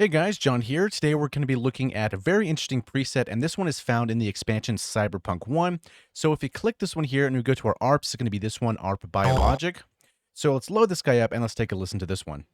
Hey guys, John here. Today we're going to be looking at a very interesting preset, and this one is found in the expansion Cyberpunk One. So if you click this one here and we go to our ARPs, it's going to be this one, ARP Biologic. So let's load this guy up and let's take a listen to this one.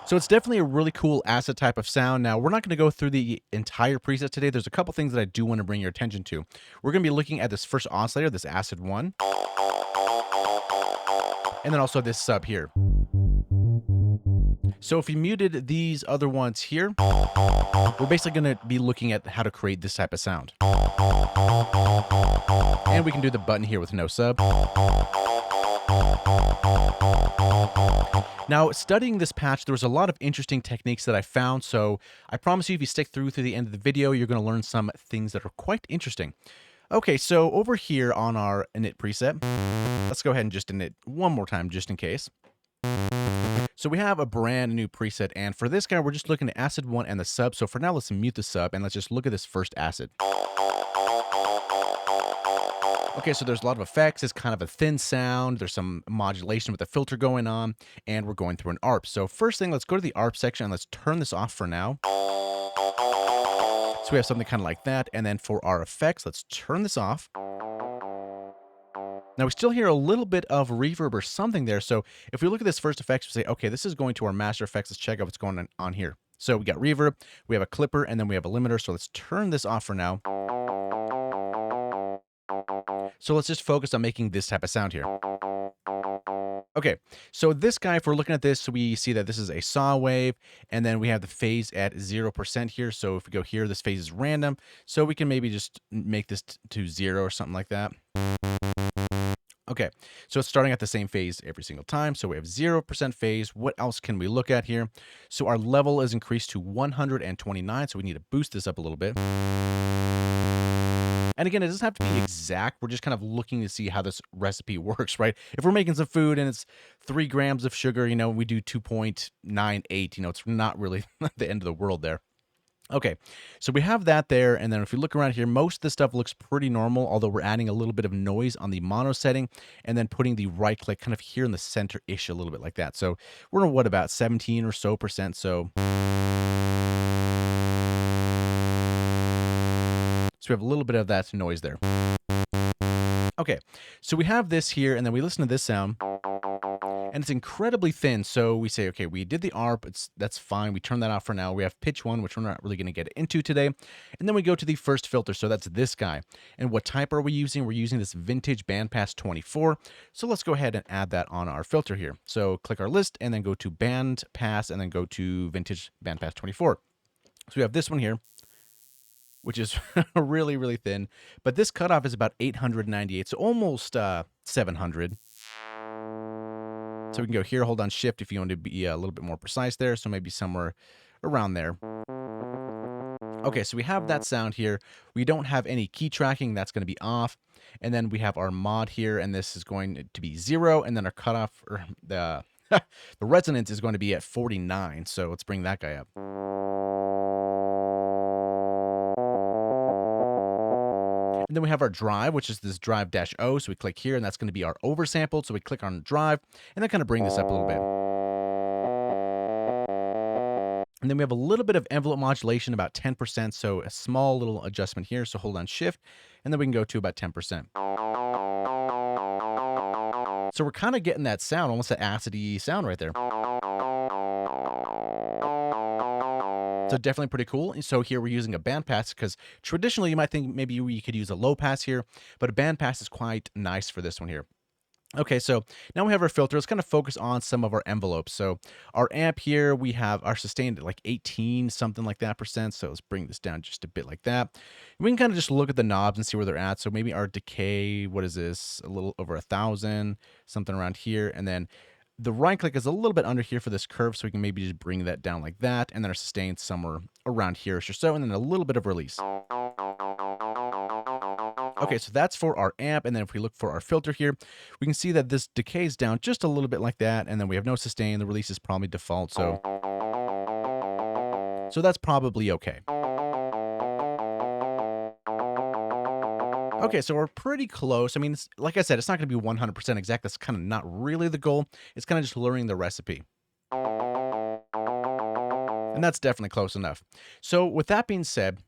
So it's definitely a really cool acid type of sound. Now, we're not going to go through the entire preset today. There's a couple things that I do want to bring your attention to. We're going to be looking at this first oscillator, this acid one, and then also this sub here. So if you muted these other ones here, we're basically going to be looking at how to create this type of sound. And we can do the button here with no sub. Now, studying this patch, there was a lot of interesting techniques that I found, so I promise you if you stick through to the end of the video, you're going to learn some things that are quite interesting. Okay, so over here on our init preset, let's go ahead and just init one more time just in case. So we have a brand new preset, and for this guy, we're just looking at acid 1 and the sub. So for now, let's mute the sub, and let's just look at this first acid. Okay, so there's a lot of effects. It's kind of a thin sound. There's some modulation with the filter going on, and we're going through an ARP. So first thing, let's go to the ARP section, and let's turn this off for now. So we have something kind of like that, and then for our effects, let's turn this off. Now we still hear a little bit of reverb or something there. So if we look at this first effects, we say, okay, this is going to our master effects. Let's check out what's going on here. So we got reverb, we have a clipper, and then we have a limiter. So let's turn this off for now. So let's just focus on making this type of sound here. Okay, so this guy, if we're looking at this, we see that this is a saw wave, and then we have the phase at 0% here. So if we go here, this phase is random. So we can maybe just make this to 0 or something like that. Okay, so it's starting at the same phase every single time. So we have 0% phase. What else can we look at here? So our level is increased to 129, so we need to boost this up a little bit. And again, it doesn't have to be exact. We're just kind of looking to see how this recipe works, right? If we're making some food and it's 3 grams of sugar, we do 2.98, it's not really the end of the world there. Okay, so we have that there, and then if you look around here, most of the stuff looks pretty normal, although we're adding a little bit of noise on the mono setting, and then putting the right click kind of here in the center-ish a little bit like that. So we're at, what, about 17 or so percent, so we have a little bit of that noise there. Okay, so we have this here, and then we listen to this sound, and it's incredibly thin. So we say, okay, we did the ARP, that's fine. We turn that off for now. We have pitch 1, which we're not really going to get into today. And then we go to the first filter, so that's this guy. And what type are we using? We're using this vintage bandpass 24. So let's go ahead and add that on our filter here. So click our list, and then go to bandpass, and then go to vintage bandpass 24. So we have this one here, which is really, really thin. But this cutoff is about 898, so almost 700. So we can go here, hold on shift if you want to be a little bit more precise there. So maybe somewhere around there. Okay, so we have that sound here. We don't have any key tracking. That's going to be off. And then we have our mod here, and this is going to be 0. And then our cutoff, or the resonance is going to be at 49. So let's bring that guy up. And then we have our drive, which is this drive-O. So we click here, and that's going to be our oversampled. So we click on drive, and then kind of bring this up a little bit. And then we have a little bit of envelope modulation, about 10%. So a small little adjustment here. So hold on shift, and then we can go to about 10%. So we're kind of getting that sound, almost that acidy sound right there. So definitely pretty cool. So here we're using a bandpass because traditionally you might think maybe we could use a low pass here, but a bandpass is quite nice for this one here. Okay, so now we have our filter. Let's kind of focus on some of our envelopes. So our amp here, we have our sustained at like 18, something like that percent. So let's bring this down just a bit like that. We can kind of just look at the knobs and see where they're at. So maybe our decay, what is this? A little over 1,000, something around here. And then the right click is a little bit under here for this curve, so we can maybe just bring that down like that, and then our sustain somewhere around here or so, and then a little bit of release. Okay, so that's for our amp, and then if we look for our filter here, we can see that this decays down just a little bit like that, and then we have no sustain. The release is probably default, so So that's probably okay. Okay, so we're pretty close. I mean, like I said, it's not going to be 100% exact. That's kind of not really the goal. It's kind of just learning the recipe. And that's definitely close enough. So with that being said,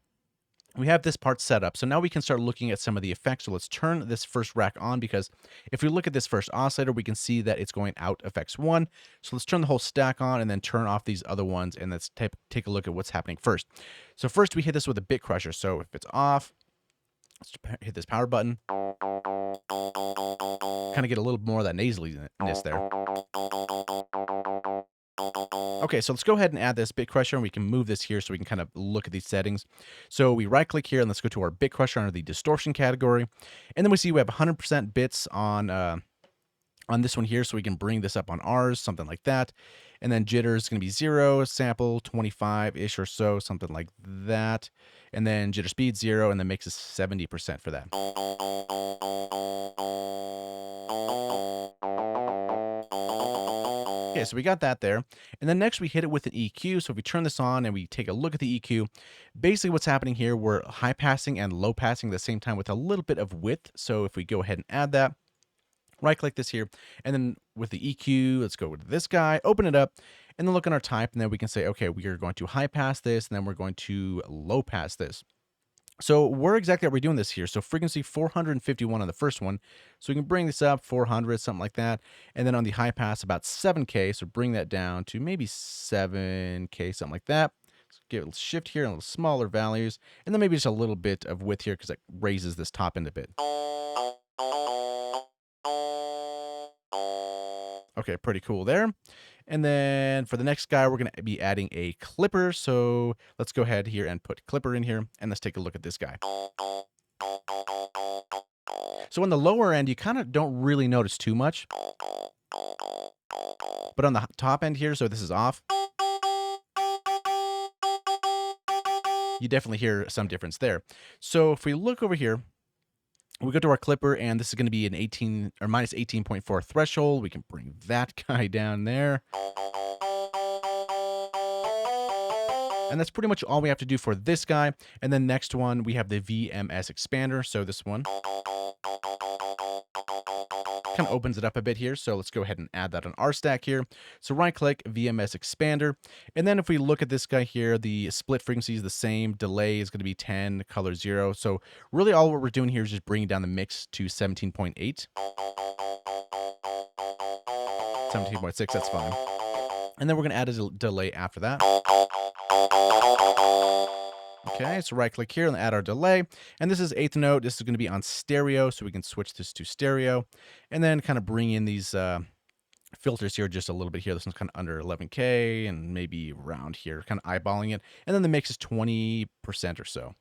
we have this part set up. So now we can start looking at some of the effects. So let's turn this first rack on, because if we look at this first oscillator, we can see that it's going out effects 1. So let's turn the whole stack on and then turn off these other ones, and let's take a look at what's happening first. So first we hit this with a bit crusher. So if it's off, let's hit this power button. Kind of get a little more of that nasaliness there. Okay, so let's go ahead and add this bit crusher, and we can move this here so we can kind of look at these settings. So we right click here and let's go to our bit crusher under the distortion category. And then we see we have 100% bits on this one here, so we can bring this up on ours, something like that. And then jitter is going to be 0, sample 25-ish or so, something like that. And then jitter speed 0, and then mix is 70% for that. Okay, so we got that there. And then next we hit it with an EQ. So if we turn this on and we take a look at the EQ, basically what's happening here, we're high passing and low passing at the same time with a little bit of width. So if we go ahead and add that, right click this here, and then with the EQ, let's go with this guy, open it up, and then look at our type, and then we can say, okay, we are going to high pass this, and then we're going to low pass this. So where exactly are we doing this here? So frequency 451 on the first one. So we can bring this up 400, something like that. And then on the high pass, about 7K. So bring that down to maybe 7K, something like that. So give it a shift here, a little smaller values. And then maybe just a little bit of width here because it raises this top end a bit. Okay, pretty cool there. And then for the next guy, we're going to be adding a clipper. So let's go ahead here and put clipper in here, and let's take a look at this guy. So on the lower end, you kind of don't really notice too much. But on the top end here, so this is off, you definitely hear some difference there. So if we look over here, we go to our clipper, and this is going to be an 18 or minus 18.4 threshold. We can bring that guy down there. And that's pretty much all we have to do for this guy. And then next one, we have the VMS expander. So this one kind of opens it up a bit here. So let's go ahead and add that on our stack here. So right click VMS expander. And then if we look at this guy here, the split frequency is the same. Delay is going to be 10, color 0. So really all what we're doing here is just bringing down the mix to 17.8. 17.6, that's fine. And then we're going to add a delay after that. Okay, so right click here and add our delay. And this is 8th note. This is going to be on stereo, so we can switch this to stereo. And then kind of bring in these filters here just a little bit here. This one's kind of under 11K and maybe around here, kind of eyeballing it. And then the mix is 20% or so.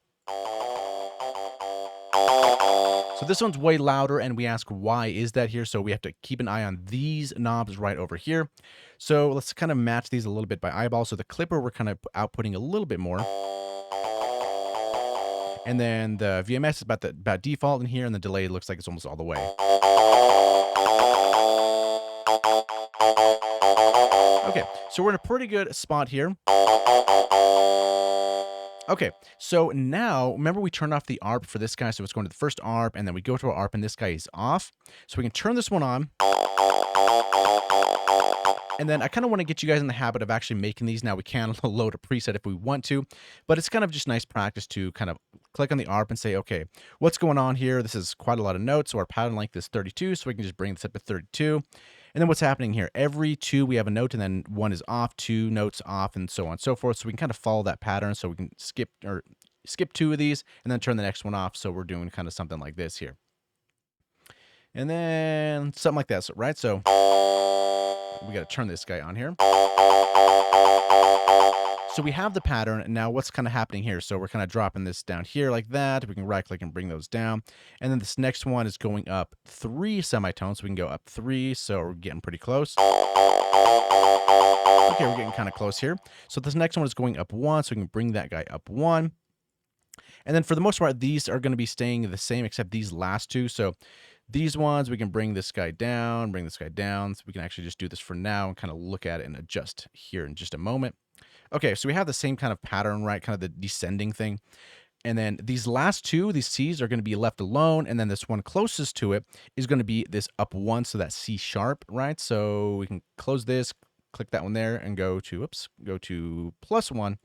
So this one's way louder, and we ask why is that here. So we have to keep an eye on these knobs right over here. So let's kind of match these a little bit by eyeball. So the clipper, we're kind of outputting a little bit more. And then the VMS is about default in here, and the delay looks like it's almost all the way. Okay, so we're in a pretty good spot here. Okay, so now, remember we turned off the ARP for this guy, so it's going to the first ARP, and then we go to our ARP, and this guy is off. So we can turn this one on. And then I kind of want to get you guys in the habit of actually making these. Now we can load a preset if we want to, but it's kind of just nice practice to kind of click on the ARP and say, okay, what's going on here? This is quite a lot of notes, so our pattern length is 32, so we can just bring this up to 32. And then what's happening here? Every 2 we have a note, and then 1 is off, 2 notes off, and so on and so forth. So we can kind of follow that pattern. So we can skip 2 of these and then turn the next one off. So we're doing kind of something like this here. And then something like that, right? So we got to turn this guy on here. So we have the pattern. Now what's kind of happening here? So we're kind of dropping this down here like that. We can right click and bring those down. And then this next one is going up 3 semitones. So we can go up 3. So we're getting pretty close. Okay, we're getting kind of close here. So this next one is going up 1. So we can bring that guy up 1. And then for the most part, these are going to be staying the same except these last 2. So these ones, we can bring this guy down, bring this guy down. So we can actually just do this for now and kind of look at it and adjust here in just a moment. Okay, so we have the same kind of pattern, right? Kind of the descending thing. And then these last two, these C's are going to be left alone. And then this one closest to it is going to be this up one. So that C sharp, right? So we can close this, click that one there and go to, go to +1.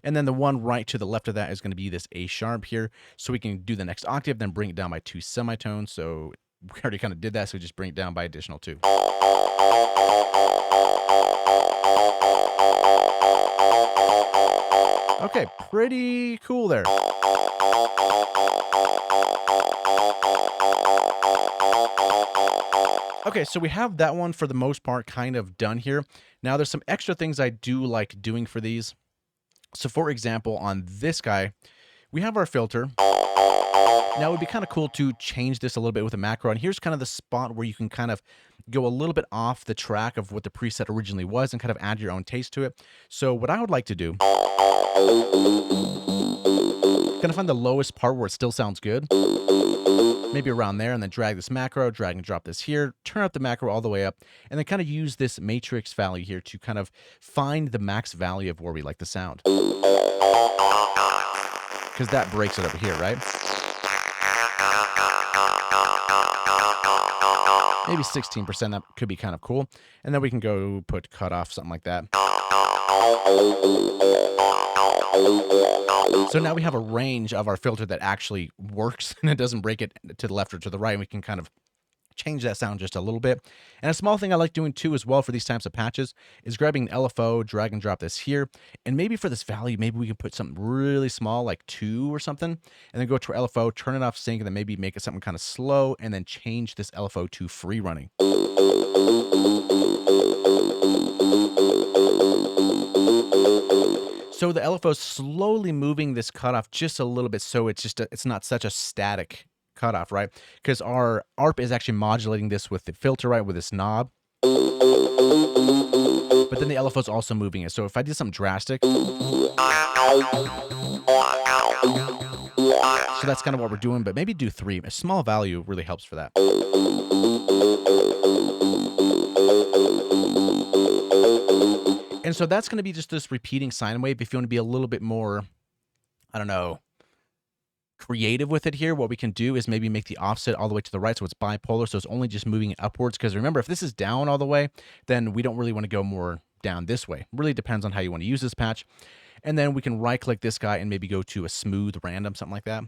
And then the one right to the left of that is going to be this A sharp here. So we can do the next octave, then bring it down by 2 semitones. So we already kind of did that. So we just bring it down by additional 2. Okay, pretty cool there. Okay, so we have that one for the most part kind of done here. Now there's some extra things I do like doing for these. So for example, on this guy, we have our filter. Now it would be kind of cool to change this a little bit with a macro. And here's kind of the spot where you can kind of go a little bit off the track of what the preset originally was and kind of add your own taste to it. So what I would like to do, kind of find the lowest part where it still sounds good. Maybe around there, and then drag this macro, drag and drop this here, turn up the macro all the way up, and then kind of use this matrix value here to kind of find the max value of where we like the sound. Because that breaks it over here, right? Maybe 16%, that could be kind of cool. And then we can go put cutoff, something like that. So now we have a range of our filter that actually works and it doesn't break it to the left or to the right. And we can kind of change that sound just a little bit. And a small thing I like doing too as well for these types of patches is grabbing an LFO, drag and drop this here. And maybe for this value, maybe we can put something really small like 2 or something, and then go to our LFO, turn it off sync, and then maybe make it something kind of slow, and then change this LFO to free running. So the LFO is slowly moving this cutoff just a little bit, so it's just it's not such a static cutoff, right? Because our ARP is actually modulating this with the filter, right, with this knob. But then the LFO is also moving it. So if I did something drastic, so that's kind of what we're doing. But maybe do 3. A small value really helps for that. And so that's going to be just this repeating sine wave. If you want to be a little bit more, I don't know, creative with it here, what we can do is maybe make the offset all the way to the right so it's bipolar, so it's only just moving it upwards. Because remember, if this is down all the way, then we don't really want to go more down this way. It really depends on how you want to use this patch. And then we can right click this guy and maybe go to a smooth random, something like that.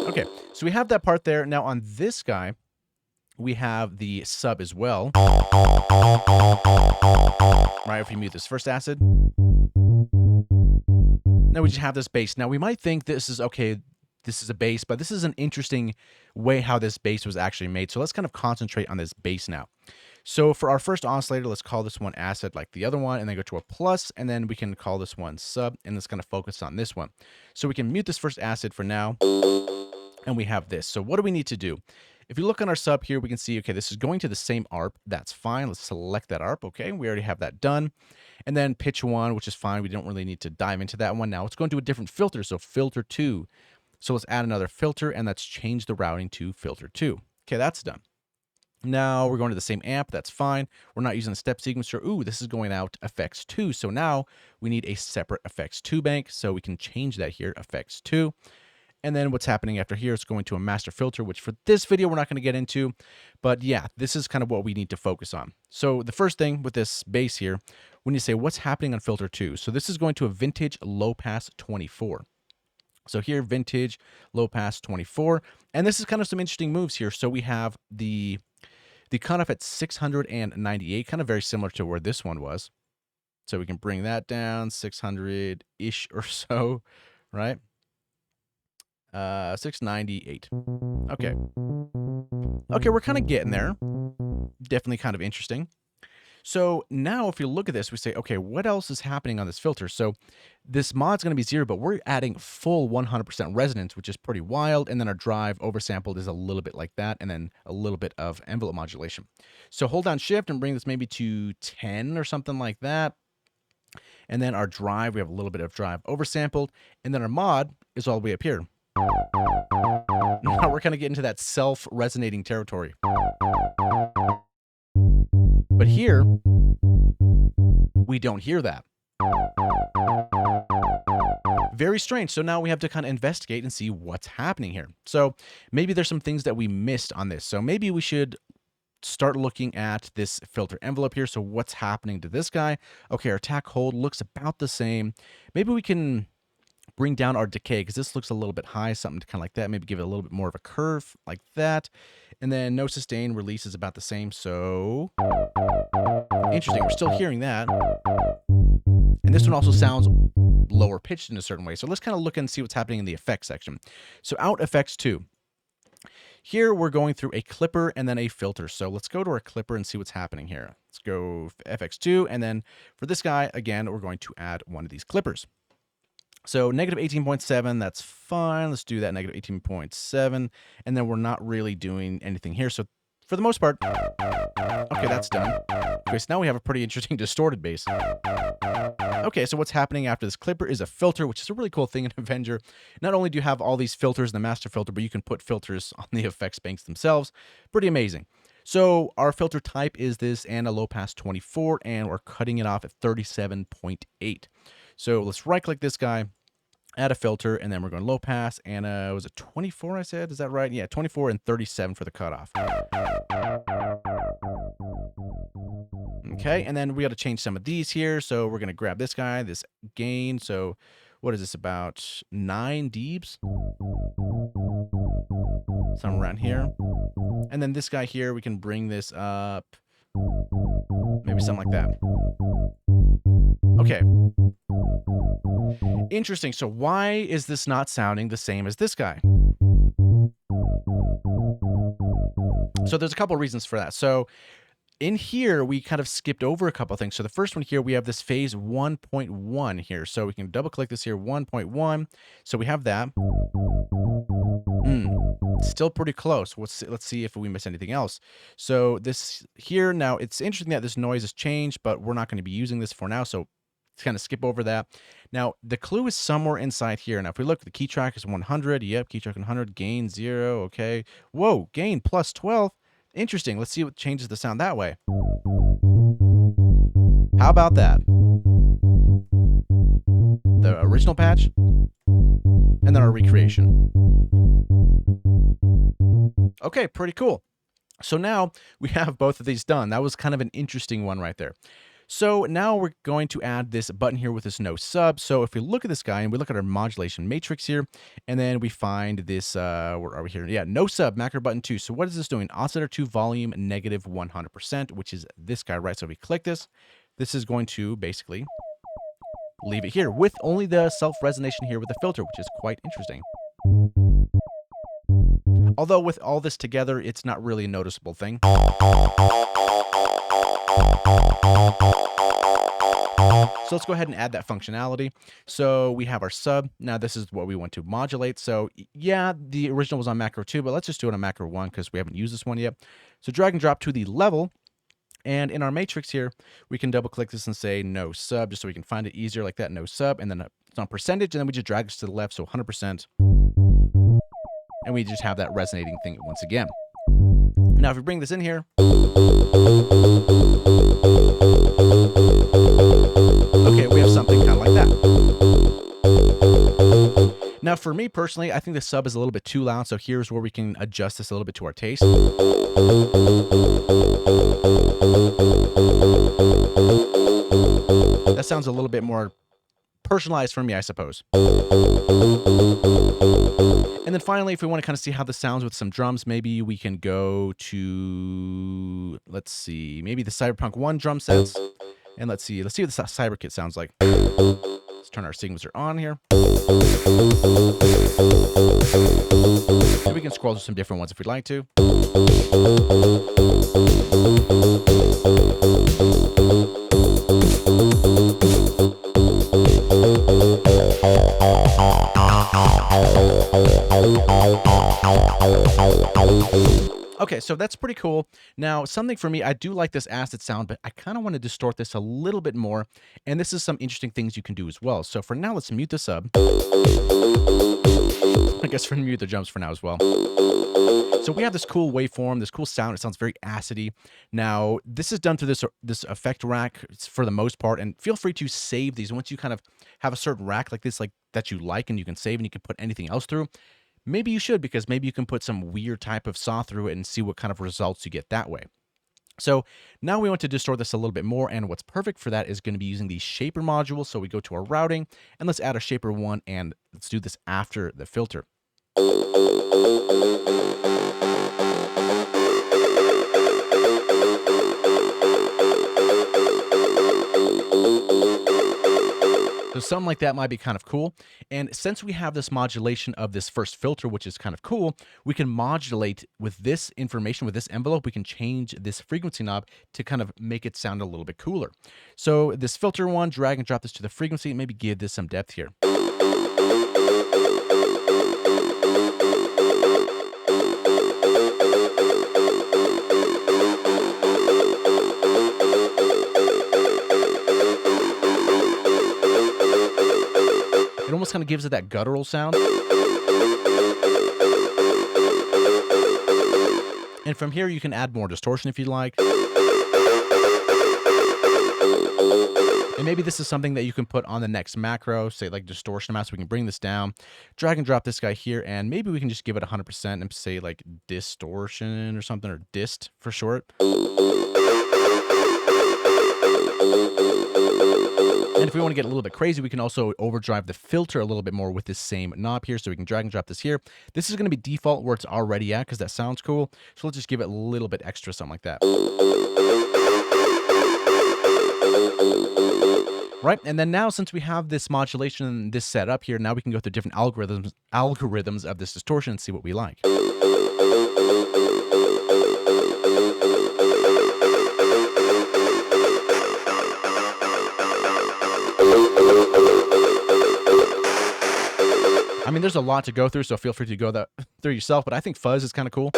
Okay, so we have that part there. Now on this guy, we have the sub as well. Right, if we mute this first acid. Now we just have this bass. Now we might think this is, okay, this is a bass, but this is an interesting way how this bass was actually made. So let's kind of concentrate on this bass now. So for our first oscillator, let's call this one acid like the other one, and then go to a plus, and then we can call this one sub, and let's kind of focus on this one. So we can mute this first acid for now, and we have this. So what do we need to do? If you look on our sub here, we can see, okay, this is going to the same ARP. That's fine. Let's select that ARP. Okay, we already have that done. And then pitch 1, which is fine. We don't really need to dive into that one. Now let's go into a different filter. So filter 2. So let's add another filter, and let's change the routing to filter 2. Okay, that's done. Now we're going to the same amp. That's fine. We're not using the step sequencer. Ooh, this is going out effects 2. So now we need a separate effects 2 bank. So we can change that here, effects 2. And then what's happening after here is going to a master filter, which for this video, we're not going to get into. But yeah, this is kind of what we need to focus on. So the first thing with this bass here, when you say what's happening on filter 2. So this is going to a vintage low pass 24. So here, vintage low pass 24. And this is kind of some interesting moves here. So we have the cutoff at 698, kind of very similar to where this one was. So we can bring that down 600-ish or so, right? 698. Okay. Okay, we're kind of getting there. Definitely kind of interesting. So now if you look at this, we say, okay, what else is happening on this filter? So this mod's going to be 0, but we're adding full 100% resonance, which is pretty wild. And then our drive oversampled is a little bit like that, and then a little bit of envelope modulation. So hold down shift and bring this maybe to 10 or something like that. And then our drive, we have a little bit of drive oversampled. And then our mod is all the way up here. Now we're kind of getting into that self-resonating territory. But here, we don't hear that. Very strange. So now we have to kind of investigate and see what's happening here. So maybe there's some things that we missed on this. So maybe we should start looking at this filter envelope here. So what's happening to this guy? Okay, our attack hold looks about the same. Maybe we can bring down our decay because this looks a little bit high, something kind of like that. Maybe give it a little bit more of a curve like that. And then no sustain, release is about the same. So interesting. We're still hearing that. And this one also sounds lower pitched in a certain way. So let's kind of look and see what's happening in the effects section. So out effects 2. Here we're going through a clipper and then a filter. So let's go to our clipper and see what's happening here. Let's go FX2. And then for this guy, again, we're going to add one of these clippers. So negative 18.7, that's fine. Let's do that negative 18.7. And then we're not really doing anything here. So for the most part, okay, that's done. Okay, so now we have a pretty interesting distorted bass. Okay, so what's happening after this clipper is a filter, which is a really cool thing in Avenger. Not only do you have all these filters in the master filter, but you can put filters on the effects banks themselves. Pretty amazing. So our filter type is this and a low pass 24, and we're cutting it off at 37.8. So let's right click this guy, add a filter, and then we're going low pass, and was it 24 I said? Is that right? Yeah, 24 and 37 for the cutoff. Okay, and then we got to change some of these here. So we're going to grab this guy, this gain. So what is this, about 9 dBs? Somewhere around here. And then this guy here, we can bring this up, maybe something like that. Okay. Interesting. So why is this not sounding the same as this guy? So there's a couple of reasons for that. So in here, we kind of skipped over a couple of things. So the first one here, we have this phase 1.1 here. So we can double click this here, 1.1. So we have that. Still pretty close. Let's see if we miss anything else. So this here, now it's interesting that this noise has changed, but we're not going to be using this for now. So let's kind of skip over that. Now the clue is somewhere inside here. Now if we look, the key track is 100. Yep, key track 100, gain 0. Okay. Whoa, gain plus 12. Interesting. Let's see what changes the sound that way. How about that? The original patch, and then our recreation. Okay, pretty cool. So now we have both of these done. That was kind of an interesting one right there. So now we're going to add this button here with this no sub. So if we look at this guy and we look at our modulation matrix here, and then we find this, where are we here? Yeah, no sub, macro button 2. So what is this doing? Oscillator 2 volume negative 100%, which is this guy, right? So if we click this, this is going to basically leave it here with only the self-resonation here with the filter, which is quite interesting. Although with all this together, it's not really a noticeable thing. So let's go ahead and add that functionality. So we have our sub. Now this is what we want to modulate. So yeah, the original was on macro 2, but let's just do it on macro 1 because we haven't used this one yet. So drag and drop to the level. And in our matrix here, we can double click this and say no sub, just so we can find it easier like that, no sub. And then it's on percentage, and then we just drag this to the left, so 100%. And we just have that resonating thing once again. Now if we bring this in here, okay, we have something kind of like that. Now for me personally, I think the sub is a little bit too loud, so here's where we can adjust this a little bit to our taste. That sounds a little bit more personalized for me, I suppose. And then finally, if we want to kind of see how this sounds with some drums, maybe we can go to, let's see, maybe the Cyberpunk One drum sets. And let's see what the Cyberkit sounds like. Let's turn our sequencer on here. So we can scroll to some different ones if we'd like to. Okay, so that's pretty cool. Now, something for me, I do like this acid sound, but I kind of want to distort this a little bit more, and this is some interesting things you can do as well. So for now, let's mute the sub. I guess we're gonna mute the jumps for now as well. So we have this cool waveform, this cool sound. It sounds very acidy. Now, this is done through this effect rack for the most part, and feel free to save these. Once you kind of have a certain rack like this, like that you like, and you can save and you can put anything else through, maybe you should, because maybe you can put some weird type of saw through it and see what kind of results you get that way. So now we want to distort this a little bit more, and what's perfect for that is going to be using the shaper module. So we go to our routing, and let's add a shaper 1, and let's do this after the filter. So something like that might be kind of cool. And since we have this modulation of this first filter, which is kind of cool, we can modulate with this information, with this envelope, we can change this frequency knob to kind of make it sound a little bit cooler. So this filter 1, drag and drop this to the frequency, and maybe give this some depth here. It almost kind of gives it that guttural sound. And from here, you can add more distortion if you'd like. And maybe this is something that you can put on the next macro, say like distortion amount, so we can bring this down, drag and drop this guy here, and maybe we can just give it 100% and say like distortion or something, or dist for short. And if we want to get a little bit crazy, we can also overdrive the filter a little bit more with this same knob here. So we can drag and drop this here. This is going to be default where it's already at because that sounds cool. So let's just give it a little bit extra, something like that. Right, and then now since we have this modulation, this set up here, now we can go through different algorithms of this distortion and see what we like. I mean, there's a lot to go through, so feel free to go through yourself, but I think fuzz is kind of cool.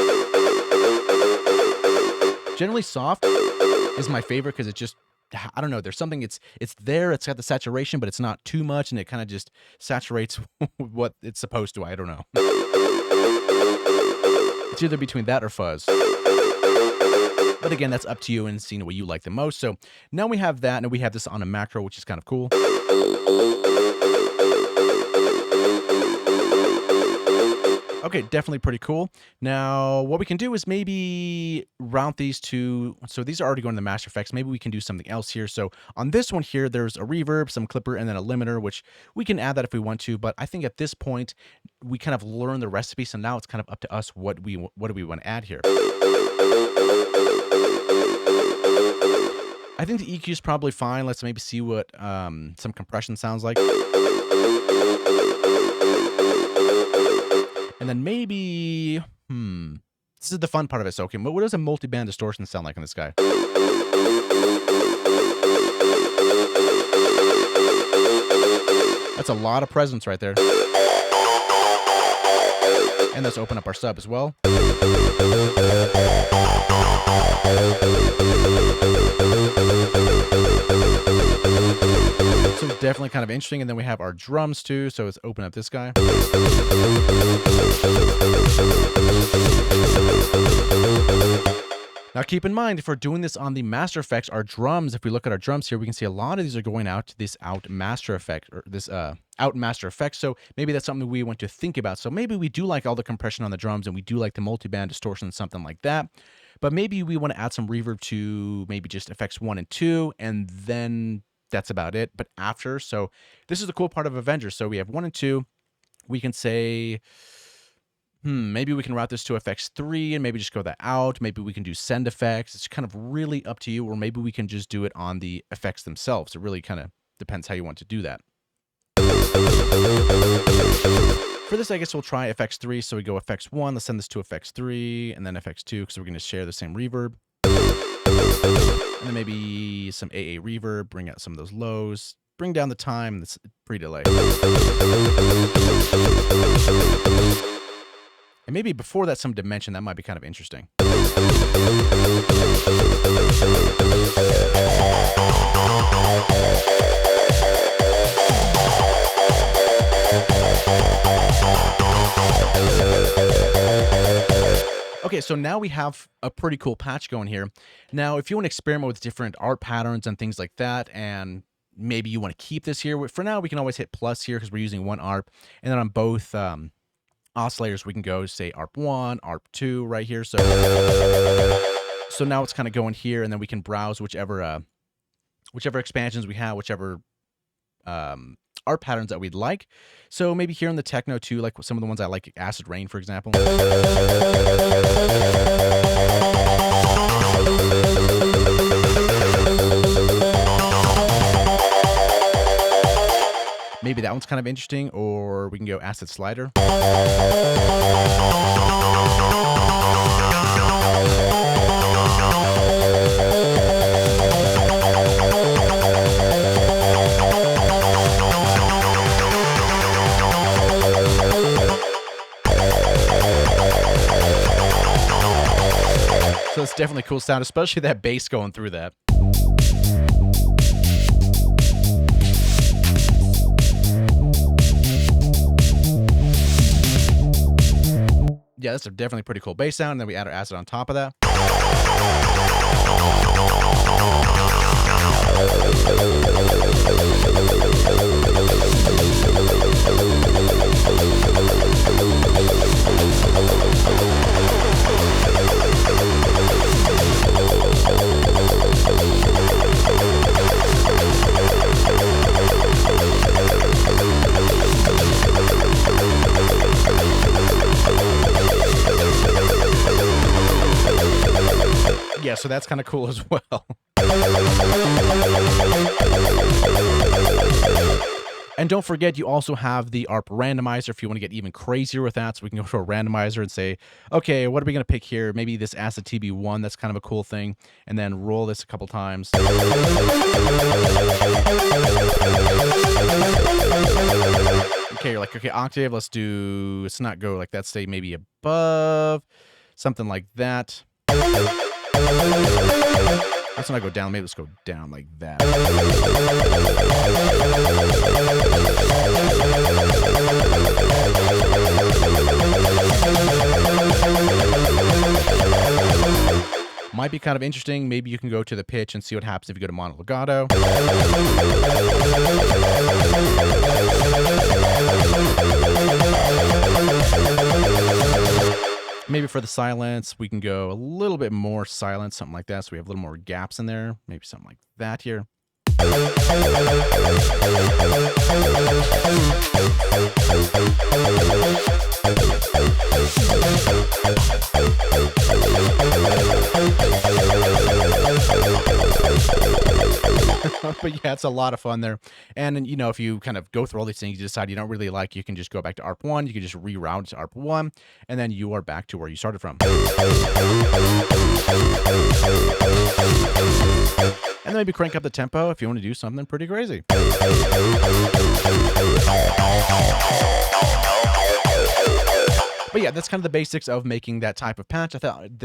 Generally, soft is my favorite because it just, I don't know, there's something, it's there, it's got the saturation, but it's not too much, and it kind of just saturates what it's supposed to, I don't know. It's either between that or fuzz. But again, that's up to you and seeing what you like the most. So now we have that, and we have this on a macro, which is kind of cool. Okay, definitely pretty cool. Now, what we can do is maybe route these to, so these are already going to the master effects. Maybe we can do something else here. So on this one here, there's a reverb, some clipper, and then a limiter, which we can add that if we want to. But I think at this point, we kind of learn the recipe. So now it's kind of up to us what do we want to add here. I think the EQ is probably fine. Let's maybe see what some compression sounds like. And then maybe, this is the fun part of it. So, okay, what does a multi-band distortion sound like on this guy? That's a lot of presence right there. And let's open up our sub as well. So definitely kind of interesting. And then we have our drums too. So let's open up this guy. Now keep in mind, if we're doing this on the master effects, our drums, if we look at our drums here, we can see a lot of these are going out to this out master effect, or this out master effect. So maybe that's something we want to think about. So maybe we do like all the compression on the drums and we do like the multi-band distortion, something like that. But maybe we want to add some reverb to maybe just effects 1 and 2, and then that's about it. But after, so this is the cool part of Avenger. So we have 1 and 2. We can say, maybe we can route this to effects 3 and maybe just go that out. Maybe we can do send effects. It's kind of really up to you. Or maybe we can just do it on the effects themselves. It really kind of depends how you want to do that. For this, I guess we'll try effects 3. So we go effects 1. Let's send this to effects 3 and then effects 2 because we're going to share the same reverb. And then maybe some AA reverb, bring out some of those lows, bring down the time, that's pre-delay. And maybe before that, some dimension, that might be kind of interesting. Okay, so now we have a pretty cool patch going here. Now, if you want to experiment with different art patterns and things like that, and maybe you want to keep this here, for now we can always hit plus here because we're using one ARP, and then on both oscillators we can go say ARP1, ARP2 right here. So now it's kind of going here, and then we can browse whichever expansions we have, whichever art patterns that we'd like. So maybe here in the techno too, like some of the ones I like, Acid Rain, for example. Maybe that one's kind of interesting, or we can go Acid Slider. So it's definitely a cool sound, especially that bass going through that. Yeah, that's a definitely pretty cool bass sound. And then we add our acid on top of that. Yeah, so that's kind of cool as well. And don't forget, you also have the ARP randomizer if you want to get even crazier with that. So we can go to a randomizer and say, okay, what are we going to pick here? Maybe this Acid TB1, that's kind of a cool thing. And then roll this a couple times. Okay, you're like, okay, octave, let's not go like that, stay maybe above, something like that. Let's not go down, maybe let's go down like that. Might be kind of interesting. Maybe you can go to the pitch and see what happens if you go to mono legato. Maybe for the silence, we can go a little bit more silence, something like that, so we have a little more gaps in there. Maybe something like that here. But yeah, it's a lot of fun there. And, you know, if you kind of go through all these things, you decide you don't really like, you can just go back to ARP1. You can just reroute to ARP1, and then you are back to where you started from. And then maybe crank up the tempo if you want to do something pretty crazy. But yeah, that's kind of the basics of making that type of patch. I thought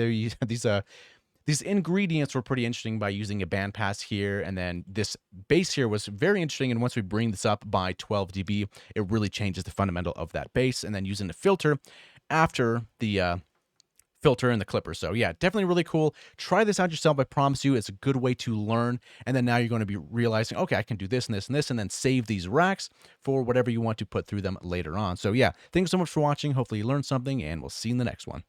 these ingredients were pretty interesting by using a bandpass here, and then this bass here was very interesting, and once we bring this up by 12 dB, it really changes the fundamental of that bass, and then using the filter after the filter and the clipper. So yeah, definitely really cool. Try this out yourself. I promise you, it's a good way to learn, and then now you're going to be realizing, okay, I can do this and this and this, and then save these racks for whatever you want to put through them later on. So yeah, thanks so much for watching. Hopefully you learned something, and we'll see you in the next one.